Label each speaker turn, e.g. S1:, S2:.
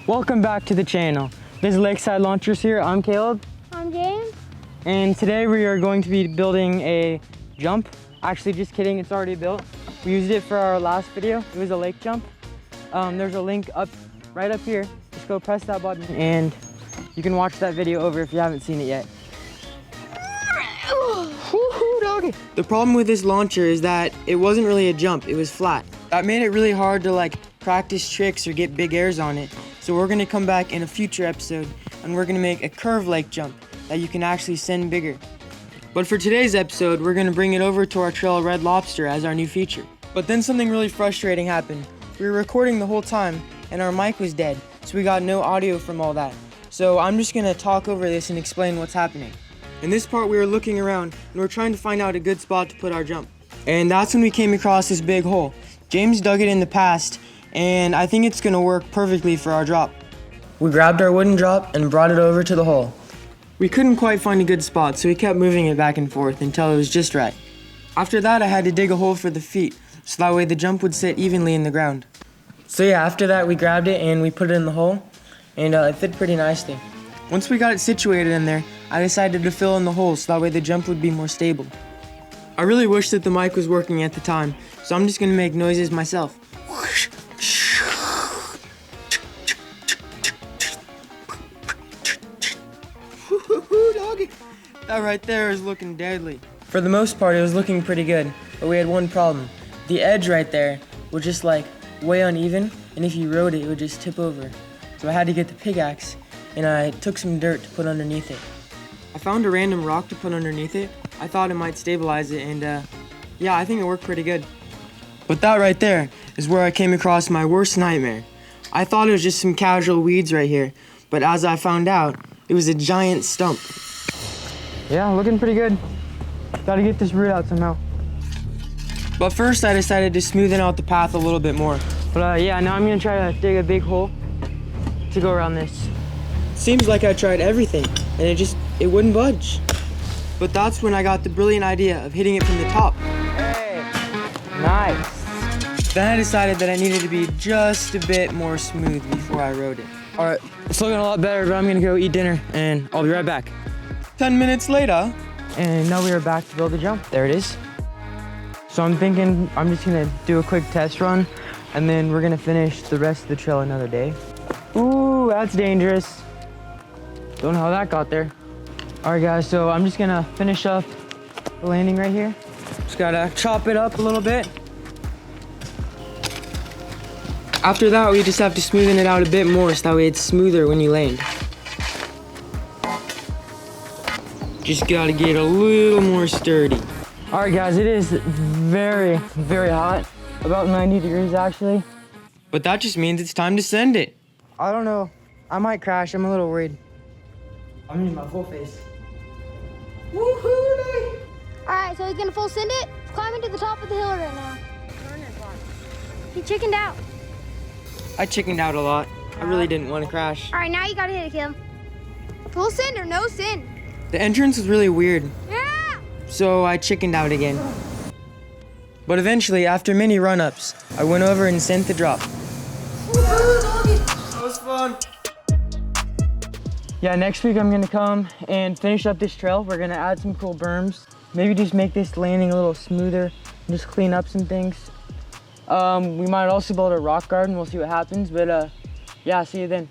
S1: Welcome back to the channel. This is Lakeside Launchers here. I'm Caleb.
S2: I'm James.
S1: And today we are going to be building a jump. Actually, just kidding, it's already built. We used it for our last video. It was a lake jump. There's a link right up here. Just go press that button and you can watch that video over if you haven't seen it yet. The problem with this launcher is that it wasn't really a jump, it was flat. That made it really hard to practice tricks or get big airs on it. So we're gonna come back in a future episode and we're gonna make a curved lake jump that you can actually send bigger. But for today's episode, we're gonna bring it over to our trail Red Lobster as our new feature. But then something really frustrating happened. We were recording the whole time and our mic was dead, so we got no audio from all that. So I'm just gonna talk over this and explain what's happening. In this part, we were looking around and we're trying to find out a good spot to put our jump. And that's when we came across this big hole. James dug it in the past, and I think it's gonna work perfectly for our drop. We grabbed our wooden drop and brought it over to the hole. We couldn't quite find a good spot, so we kept moving it back and forth until it was just right. After that, I had to dig a hole for the feet, so that way the jump would sit evenly in the ground. So yeah, after that we grabbed it and we put it in the hole, and it fit pretty nicely. Once we got it situated in there, I decided to fill in the hole so that way the jump would be more stable. I really wish that the mic was working at the time, so I'm just gonna make noises myself. That right there is looking deadly. For the most part, it was looking pretty good, but we had one problem. The edge right there was just way uneven, and if you rode it, it would just tip over. So I had to get the pickaxe, and I took some dirt to put underneath it. I found a random rock to put underneath it. I thought it might stabilize it, and yeah, I think it worked pretty good. But that right there is where I came across my worst nightmare. I thought it was just some casual weeds right here, but as I found out, it was a giant stump. Yeah, looking pretty good. Gotta get this root out somehow. But first I decided to smoothen out the path a little bit more. But yeah, now I'm gonna try to dig a big hole to go around this. Seems like I tried everything, and it wouldn't budge. But that's when I got the brilliant idea of hitting it from the top. Hey, nice. Then I decided that I needed to be just a bit more smooth before I rode it. All right, it's looking a lot better, but I'm gonna go eat dinner, and I'll be right back. 10 minutes later, and now we are back to build the jump. There it is. So I'm thinking I'm just gonna do a quick test run, and then we're gonna finish the rest of the trail another day. Ooh, that's dangerous. Don't know how that got there. All right, guys, so I'm just gonna finish up the landing right here. Just gotta chop it up a little bit. After that, we just have to smoothen it out a bit more so that way it's smoother when you land. Just gotta get a little more sturdy. All right, guys, it is very, very hot. About 90 degrees, actually. But that just means it's time to send it. I don't know. I might crash. I'm a little worried. I'm using my full face. Woohoo!
S2: All right, so he's gonna full send it. He's climbing to the top of the hill right now. He chickened out.
S1: I chickened out a lot. I really didn't want to crash.
S2: All right, now you gotta hit it, Kim. Full send or no send?
S1: The entrance was really weird,
S2: Yeah!
S1: so I chickened out again. But eventually, after many run-ups, I went over and sent the drop. That was fun. Yeah, next week I'm gonna come and finish up this trail. We're gonna add some cool berms. Maybe just make this landing a little smoother and just clean up some things. We might also build a rock garden. We'll see what happens, but yeah, see you then.